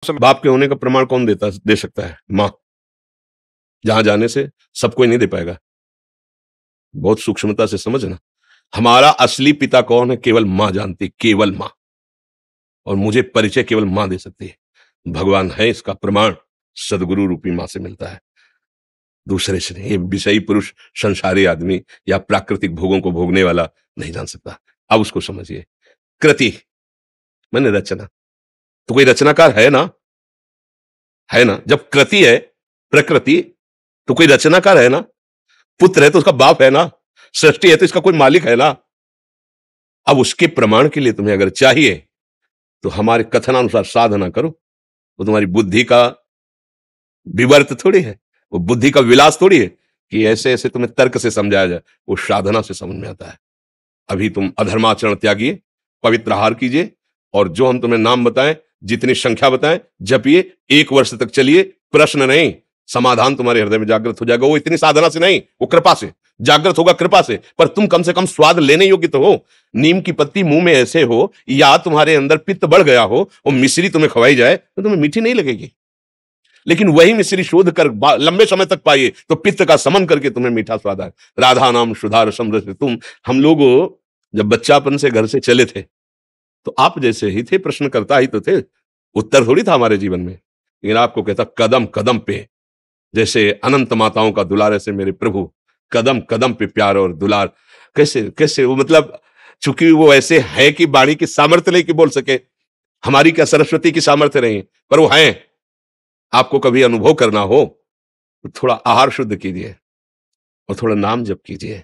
बाप के होने का प्रमाण कौन दे सकता है? माँ। जहां जाने से सब कोई नहीं दे पाएगा। बहुत सूक्ष्मता से समझना, हमारा असली पिता कौन है केवल मां जानती, केवल मां। और मुझे परिचय केवल मां दे सकती है। भगवान है इसका प्रमाण सदगुरु रूपी मां से मिलता है, दूसरे से नहीं। ये विषयी पुरुष, संसारी आदमी या प्राकृतिक भोगों को भोगने वाला नहीं जान सकता। अब उसको समझिए। कृति माने रचना, तो कोई रचनाकार है ना? है ना? जब कृति है प्रकृति, तो कोई रचनाकार है ना? पुत्र है तो उसका बाप है ना? सृष्टि है तो इसका कोई मालिक है ना? अब उसके प्रमाण के लिए तुम्हें अगर चाहिए तो हमारे कथनानुसार साधना करो। वो तुम्हारी बुद्धि का विवर्त थोड़ी है, वो बुद्धि का विलास थोड़ी है कि ऐसे ऐसे तुम्हें तर्क से समझाया जाए। वो साधना से समझ में आता है। अभी तुम अधर्माचरण त्यागिए, पवित्र आहार कीजिए, और जो हम तुम्हें नाम बताएं, जितनी संख्या बताएं, जपिए। 1 वर्ष तक चलिए, प्रश्न नहीं, समाधान तुम्हारे हृदय में जागृत हो जाएगा। वो इतनी साधना से नहीं, वो कृपा से जागृत होगा, कृपा से। पर तुम कम से कम स्वाद लेने योग्य तो हो। नीम की पत्ती मुंह में ऐसे हो, या तुम्हारे अंदर पित्त बढ़ गया हो, वो मिश्री तुम्हें खवाई जाए तो तुम्हें मीठी नहीं लगेगी। लेकिन वही मिश्री शोध कर लंबे समय तक पाइए तो पित्त का समन करके तुम्हें मीठा स्वाद आए। राधा नाम सुधार समृत तुम। हम लोग जब बच्चापन से घर से चले थे तो आप जैसे ही थे, प्रश्न करता ही तो थे, उत्तर थोड़ी था हमारे जीवन में। लेकिन आपको कहता कदम कदम पे, जैसे अनंत माताओं का दुलार, ऐसे मेरे प्रभु कदम कदम पे प्यार और दुलार। कैसे कैसे वो, मतलब चूंकि वो ऐसे है कि वाणी की सामर्थ्य नहीं कि बोल सके, हमारी क्या सरस्वती की सामर्थ्य नहीं, पर वो है। आपको कभी अनुभव करना हो तो थोड़ा आहार शुद्ध कीजिए, और थोड़ा नाम जप कीजिए,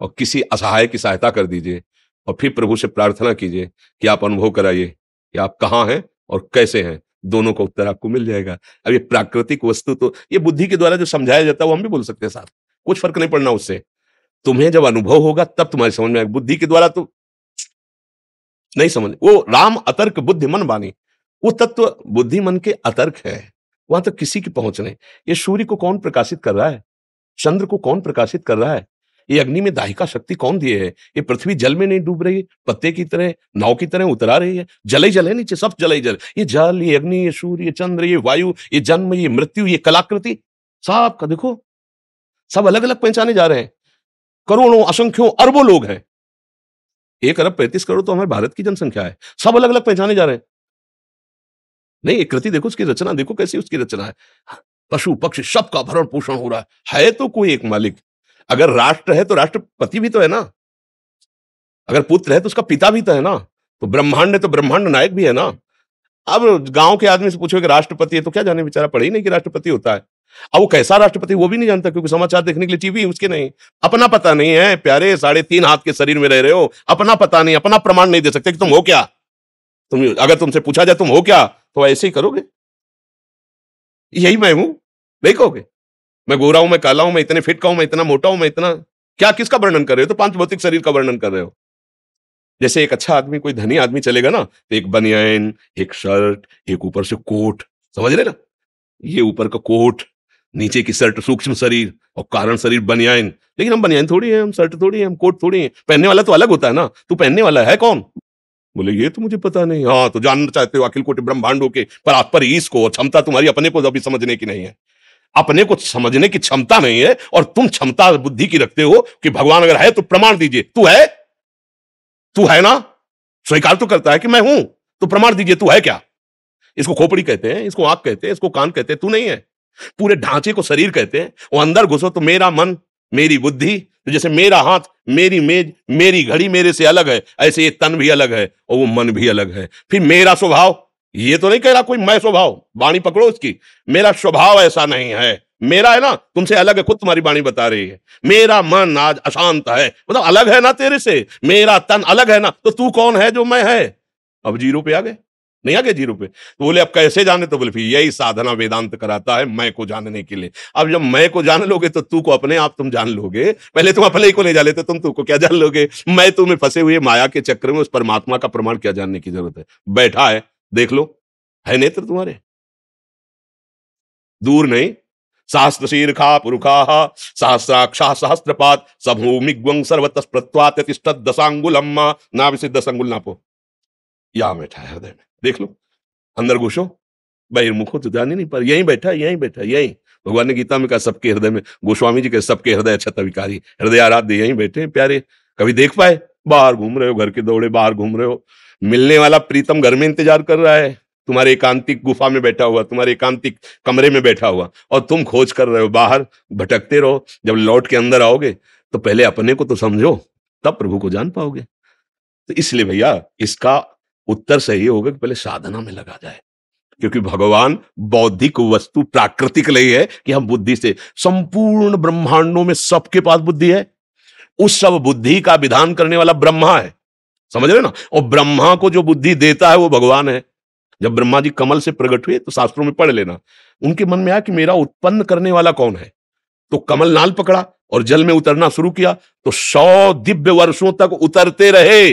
और किसी असहाय की सहायता कर दीजिए, और फिर प्रभु से प्रार्थना कीजिए कि आप अनुभव कराइए कि आप कहां हैं और कैसे हैं। दोनों का उत्तर आपको मिल जाएगा। अब ये प्राकृतिक वस्तु तो ये बुद्धि के द्वारा जो समझाया जाता है वो हम भी बोल सकते हैं साथ, कुछ फर्क नहीं पड़ना उससे। तुम्हें जब अनुभव होगा तब तुम्हारी समझ में आएगा। बुद्धि के द्वारा तो नहीं समझ। वो राम अतर्क बुद्धि मन बानी, वो तत्व बुद्धि मन के अतर्क है, वहां तक किसी की पहुंच नहीं। ये सूर्य को कौन प्रकाशित कर रहा है? चंद्र को कौन प्रकाशित कर रहा है? ये अग्नि में दाहिका शक्ति कौन दिए है? ये पृथ्वी जल में नहीं डूब रही, पत्ते की तरह, नाव की तरह उतरा रही है। जल ही जल है नीचे, सब जल ही जल। ये जल, ये अग्नि, ये सूर्य, ये चंद्र, ये वायु, ये जन्म, ये मृत्यु, ये कलाकृति, सब का देखो, सब अलग अलग पहचाने जा रहे हैं। करोड़ों, असंख्यों, अरबों लोग हैं। 1 अरब 35 करोड़ तो हमारे भारत की जनसंख्या है। सब अलग अलग पहचाने जा रहे हैं। नहीं, एक कृति देखो, उसकी रचना देखो कैसी उसकी रचना है। पशु पक्षी सबका भरण पोषण हो रहा है तो कोई एक मालिक। अगर राष्ट्र है तो राष्ट्रपति भी तो है ना, अगर पुत्र है तो उसका पिता भी तो है ना, तो ब्रह्मांड है तो ब्रह्मांड नायक भी है ना। अब गांव के आदमी से पूछो कि राष्ट्रपति है तो क्या जाने, बेचारा पढ़े ही नहीं कि राष्ट्रपति होता है। अब वो कैसा राष्ट्रपति वो भी नहीं जानता, क्योंकि समाचार देखने के लिए टीवी उसके नहीं। अपना पता नहीं है प्यारे, 3.5 हाथ के शरीर में रह रहे हो, अपना पता नहीं, अपना प्रमाण नहीं दे सकते कि तुम हो क्या। तुम अगर तुमसे पूछा जाए तुम हो क्या, तो ऐसे ही करोगे, यही मैं हूं, नहीं कहोगे? मैं गोरा हूं, मैं काला हूं, मैं इतने फिट का हूं, मैं इतना मोटा हूं, मैं इतना, क्या किसका वर्णन कर रहे हो? तो 5 भौतिक शरीर का वर्णन कर रहे हो। जैसे एक अच्छा आदमी, कोई धनी आदमी चलेगा ना, तो एक बनियान, एक शर्ट, एक ऊपर से कोट, समझ रहे ना? ये ऊपर का कोट, नीचे की शर्ट, सूक्ष्म शरीर, और कारण शरीर बनियान। लेकिन हम बनियान थोड़ी है, हम शर्ट थोड़ी है, हम कोट थोड़ी है। पहनने वाला तो अलग होता है ना। तू पहनने वाला है कौन? बोले ये तो मुझे पता नहीं। हाँ, तो जानना चाहते हो अखिल कोटि ब्रह्मांडों के पर इसको, क्षमता तुम्हारी अपने को अभी समझने की नहीं है। अपने को समझने की क्षमता नहीं है, और तुम क्षमता बुद्धि की रखते हो कि भगवान अगर है तो प्रमाण दीजिए। तू है? तू है ना? स्वीकार तो करता है कि मैं हूं, तो प्रमाण दीजिए, तू है क्या? इसको खोपड़ी कहते हैं, इसको आंख कहते हैं, इसको कान कहते हैं। तू नहीं है। पूरे ढांचे को शरीर कहते हैं। वो अंदर घुसो तो मेरा मन, मेरी बुद्धि, तो जैसे मेरा हाथ, मेरी मेज, मेरी घड़ी मेरे से अलग है, ऐसे ये तन भी अलग है और वो मन भी अलग है। फिर मेरा स्वभाव, ये तो नहीं कह रहा कोई मैं स्वभाव, वाणी पकड़ो उसकी। मेरा स्वभाव ऐसा नहीं है, मेरा है ना, तुमसे अलग है, खुद तुम्हारी वाणी बता रही है। मेरा मन आज अशांत है, मतलब अलग है ना तेरे से। मेरा तन अलग है ना, तो तू कौन है जो मैं है? अब जीरो पे आ गए, नहीं आ गए जीरो पे? तो बोले अब कैसे जाने? तो बोले फिर यही साधना वेदांत कराता है, मैं को जानने के लिए। अब जब मैं को जान लोगे तो तू को अपने आप तुम जान लोगे। पहले तुम अपने को नहीं जान लेते, तुम तू को क्या जान लोगे? मैं तुम्हें फंसे हुए माया के चक्र में उस परमात्मा का प्रमाण क्या जानने की जरूरत है? बैठा है, देख लो, है नेत्र तुम्हारे, दूर नहीं। सहस्त्र शीर्षा पुरुखा सहस्राक्षा सहस्त्रपात सभूमिग्वं सर्वतः प्रत्वात तिष्ठत् दशांगुलम ना विसिद्ध दशांगुल नापो। यहां बैठा है हृदय में, देख लो, अंदर घुसो, बहिर्मुखो तो जाने नहीं पर यहीं बैठा, यहीं बैठा, यहीं। भगवान ने गीता में कहा सबके हृदय में, गोस्वामी जी के सबके हृदय छत विकारी, हृदय आराध्य यहीं बैठे हैं प्यारे। कभी देख पाए? बाहर घूम रहे हो, घर के दौड़े बाहर घूम रहे हो। मिलने वाला प्रीतम घर में इंतजार कर रहा है, तुम्हारे एकांतिक गुफा में बैठा हुआ, तुम्हारे एकांतिक कमरे में बैठा हुआ, और तुम खोज कर रहे हो, बाहर भटकते रहो। जब लौट के अंदर आओगे तो पहले अपने को तो समझो, तब प्रभु को जान पाओगे। तो इसलिए भैया इसका उत्तर सही होगा कि पहले साधना में लगा जाए, क्योंकि भगवान बौद्धिक वस्तु प्राकृतिक नहीं है कि हम बुद्धि से, संपूर्ण ब्रह्मांडों में सबके पास बुद्धि है। उस सब बुद्धि का विधान करने वाला ब्रह्मा है, समझ रहे ना। और ब्रह्मा को जो बुद्धि देता है वो भगवान है। जब ब्रह्मा जी कमल से प्रकट हुए तो शास्त्रों में पढ़ लेना, उनके मन में आया कि मेरा उत्पन्न करने वाला कौन है। तो कमल नाल पकड़ा और जल में उतरना शुरू किया, तो 100 दिव्य वर्षों तक उतरते रहे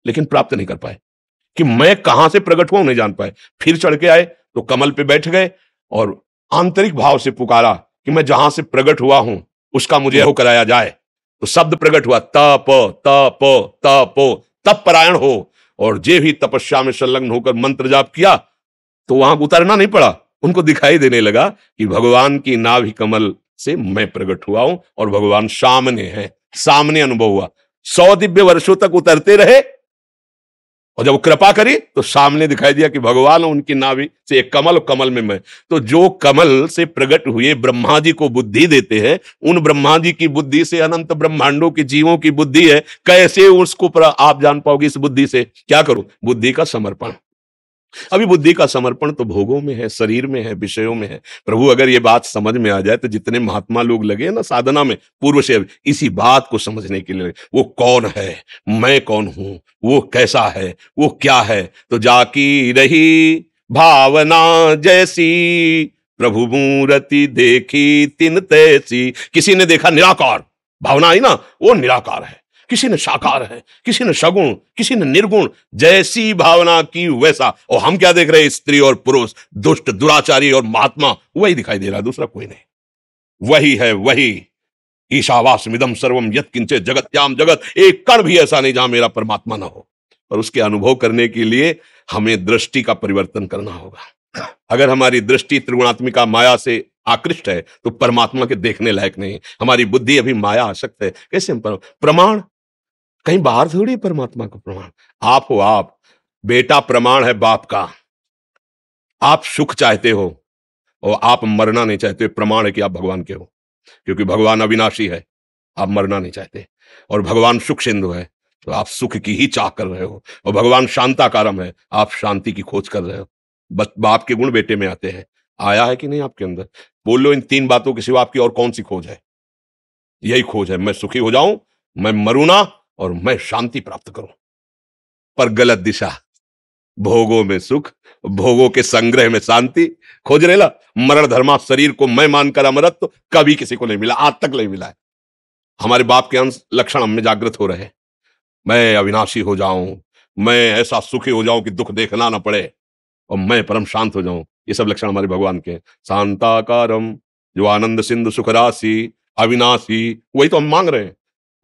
लेकिन प्राप्त नहीं कर पाए कि मैं कहां से प्रकट हुआ, नहीं जान पाए। फिर चढ़ के आए तो कमल पे बैठ गए और आंतरिक भाव से पुकारा कि मैं जहां से प्रकट हुआ हूं उसका मुझे हो कराया जाए। तो शब्द प्रकट हुआ, तप तप तप, तप परायण हो। और जे भी तपस्या में संलग्न होकर मंत्र जाप किया तो वहां उतरना नहीं पड़ा, उनको दिखाई देने लगा कि भगवान की नाभि कमल से मैं प्रकट हुआ हूं और भगवान सामने है, सामने अनुभव हुआ। 100 दिव्य वर्षों तक उतरते रहे और जब कृपा करी तो सामने दिखाई दिया कि भगवान उनकी नाभि से एक कमल, कमल में मैं। तो जो कमल से प्रकट हुए ब्रह्मा जी को बुद्धि देते हैं, उन ब्रह्मा जी की बुद्धि से अनंत ब्रह्मांडों के जीवों की बुद्धि है, कैसे उसको आप जान पाओगे इस बुद्धि से? क्या करो? बुद्धि का समर्पण। अभी बुद्धि का समर्पण तो भोगों में है, शरीर में है, विषयों में है। प्रभु अगर ये बात समझ में आ जाए तो जितने महात्मा लोग लगे ना साधना में पूर्व से, इसी बात को समझने के लिए, वो कौन है, मैं कौन हूं, वो कैसा है, वो क्या है। तो जाकी रही भावना जैसी, प्रभु मूर्ति देखी तिन तैसी। किसी ने देखा निराकार, भावना आई ना, वो निराकार है। किसी ने साकार है, किसी ने सगुण, किसी ने निर्गुण, जैसी भावना की वैसा। और हम क्या देख रहे हैं? स्त्री और पुरुष, दुष्ट दुराचारी और महात्मा, वही दिखाई दे रहा है, दूसरा कोई नहीं। वही है, वही। ईशावास्मिदं सर्वम यत् किंचित जगत्याम जगत, एक कण भी ऐसा नहीं जहां मेरा परमात्मा ना हो। और उसके अनुभव करने के लिए हमें दृष्टि का परिवर्तन करना होगा। अगर हमारी दृष्टि त्रिगुणात्मिका माया से आकृष्ट है तो परमात्मा के देखने लायक नहीं। हमारी बुद्धि अभी माया आसक्त है। कैसे हम प्रमाण कहीं बाहर थोड़ी परमात्मा का प्रमाण, आप हो। आप बेटा प्रमाण है बाप का। आप सुख चाहते हो और आप मरना नहीं चाहते, प्रमाण है कि आप भगवान के हो, क्योंकि भगवान अविनाशी है, आप मरना नहीं चाहते। और भगवान सुख सिंधु है तो आप सुख की ही चाह कर रहे हो। और भगवान शांताकारम है, आप शांति की खोज कर रहे हो। बस बाप के गुण बेटे में आते हैं। आया है कि नहीं आपके अंदर? बोलो, इन 3 बातों के सिवा आपकी और कौन सी खोज है? यही खोज है, मैं सुखी हो जाऊं, मैं मरू ना, और मैं शांति प्राप्त करूं। पर गलत दिशा, भोगों में सुख, भोगों के संग्रह में शांति खोज रहे ला। मरण धर्मा शरीर को मैं मानकर अमरत्व तो कभी किसी को नहीं मिला, आज तक नहीं मिला है। हमारे बाप के अंश लक्षण हम में जागृत हो रहे हैं। मैं अविनाशी हो जाऊं, मैं ऐसा सुखी हो जाऊं कि दुख देखना ना पड़े, और मैं परम शांत हो जाऊं। ये सब लक्षण हमारे भगवान के। शांताकारम, जो आनंद सिंधु सुख राशि, अविनाशी, वही तो हम मांग रहे हैं।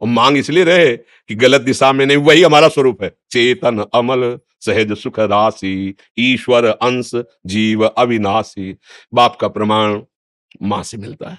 और मांग इसलिए रहे कि गलत दिशा में नहीं, वही हमारा स्वरूप है। चेतन अमल सहज सुख राशि, ईश्वर अंश जीव अविनाशी। बाप का प्रमाण मां से मिलता है।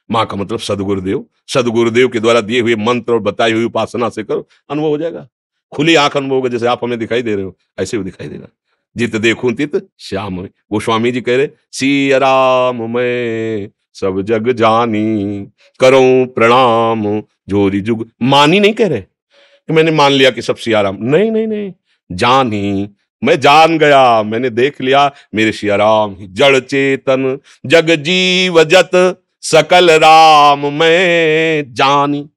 मां का मतलब सदगुरुदेव। सदगुरुदेव के द्वारा दिए हुए मंत्र और बताई हुई उपासना से करो, अनुभव हो जाएगा। खुली आंख अनुभव होगा, जैसे आप हमें दिखाई दे रहे हो ऐसे ही दिखाई देगा। जित देखूं तित श्याम। गोस्वामी जी कह रहे, सिया राम मैं सब जग जानी, करूं प्रणाम जोरी जुग। मानी नहीं कह रहे कि मैंने मान लिया कि सब सिया राम, नहीं नहीं नहीं, जानी, मैं जान गया, मैंने देख लिया मेरे सिया राम ही। जड़ चेतन जग जीव जत सकल राम मैं जानी,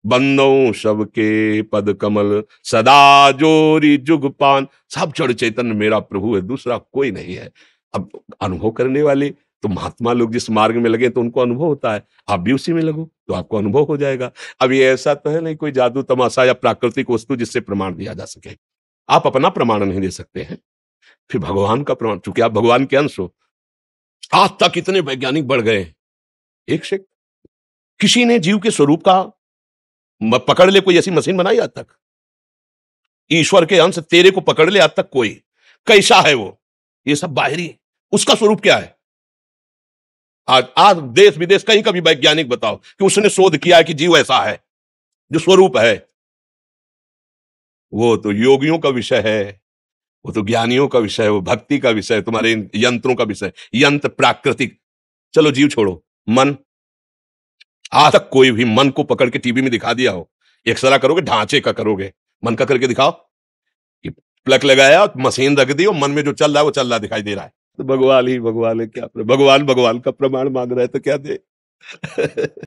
बंदों सबके पद कमल सदा जोरी जुग पान। सब जड़ चैतन्य मेरा प्रभु है, दूसरा कोई नहीं है। अब अनुभव करने वाले तो महात्मा लोग जिस मार्ग में लगे तो उनको अनुभव होता है। आप भी उसी में लगो तो आपको अनुभव हो जाएगा। अब ये ऐसा तो है नहीं कोई जादू तमाशा या प्राकृतिक वस्तु जिससे प्रमाण दिया जा सके। आप अपना प्रमाण नहीं दे सकते हैं, फिर भगवान का प्रमाण, चूंकि आप भगवान के अंश हो। आज तक इतने वैज्ञानिक बढ़ गए, एक से किसी ने जीव के स्वरूप का पकड़ ले कोई ऐसी मशीन बनाई आज तक? ईश्वर के अंश तेरे को पकड़ ले आज तक कोई? कैसा है वो? ये सब बाहरी उसका स्वरूप क्या है? आज आज देश विदेश कहीं का भी वैज्ञानिक बताओ कि उसने शोध किया है कि जीव ऐसा है जो स्वरूप है। वो तो योगियों का विषय है, वो तो ज्ञानियों का विषय है, वो भक्ति का विषय है, तुम्हारे इन यंत्रों का विषय। यंत्र प्राकृतिक। चलो जीव छोड़ो, मन। आज तक कोई भी मन को पकड़ के टीवी में दिखा दिया हो? एक्सरा करोगे, ढांचे का करोगे, मन का करके दिखाओ कि प्लग लगाया, मशीन रख दी और मन में जो चल रहा है वो चल रहा दिखाई दे रहा है। तो भगवान ही भगवान है, क्या भगवान भगवान का प्रमाण मांग रहा है तो क्या दे?